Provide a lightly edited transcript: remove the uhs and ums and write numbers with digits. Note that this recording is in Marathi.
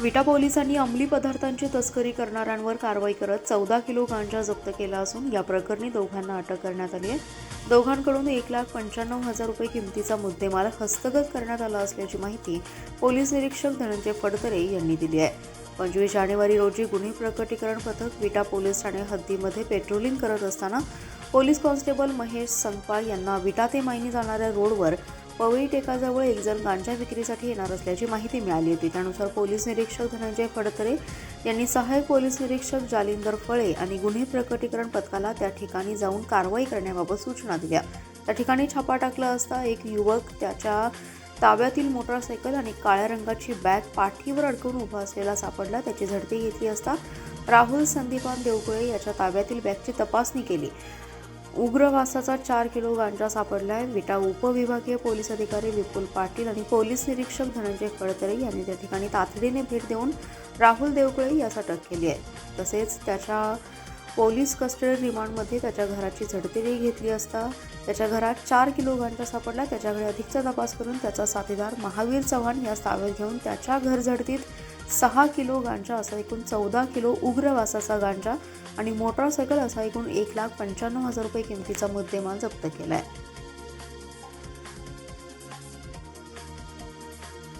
विटा पोलिसांनी अंमली पदार्थांची तस्करी करणाऱ्यांवर कारवाई करत 14 किलो गांजा जप्त केला असून या प्रकरणी दोघांना अटक करण्यात आली आहे। दोघांकडून 1,95,000 रुपये किमतीचा मुद्देमाल हस्तगत करण्यात आला असल्याची माहिती पोलीस निरीक्षक धनंजय फडतरे यांनी दिली आहे। 25 जानेवारी रोजी गुन्हे प्रकटीकरण पथक विटा पोलीस ठाणे हद्दीमध्ये पेट्रोलिंग करत असताना पोलीस कॉन्स्टेबल महेश संगपाळ यांना विटा ते मायनी जाणाऱ्या रोडवर पवई टेकाजवळ एक जण गांजा विक्रीसाठी येणार असल्याची माहिती मिळाली होती। त्यानुसार पोलीस निरीक्षक धनंजय फडतरे यांनी सहाय्यक पोलीस निरीक्षक जालिंदर फळे आणि गुन्हे प्रकटीकरण पथकाला त्या ठिकाणी जाऊन कारवाई करण्याबाबत सूचना दिल्या। त्या ठिकाणी छापा टाकला असता एक युवक त्याच्या ताब्यातील मोटारसायकल आणि काळ्या रंगाची बॅग पाठीवर अडकवून उभा असलेला सापडला। त्याची झडती घेतली असता राहुल संदीपान देवकुळे याच्या ताब्यातील बॅगची तपासणी केली। उग्र वासाचा 4 किलो गांजा सापडलाय। विटा उपविभागीय पोलीस अधिकारी विपुल पाटील आणि पोलीस निरीक्षक धनंजय फडतरे यांनी त्या ठिकाणी तातडीने भेट देऊन राहुल देवकुळे यास अटक केली आहे। तसेच त्याच्या पोलीस कस्टडी रिमांडमध्ये त्याच्या घराची झडती घेतली असता त्याच्या घरात 4 किलो गांजा सापडला। त्याच्याकडे अधिकचा तपास करून त्याचा साथीदार महावीर चव्हाण यास ताब्यात घेऊन त्याच्या घर झडतीत 6 किलो गांजा असा एकूण 14 किलो उग्र वासाचा गांजा आणि मोटारसायकल असा एकूण 1,95,000 रुपये किमतीचा मुद्देमाल जप्त केला आहे।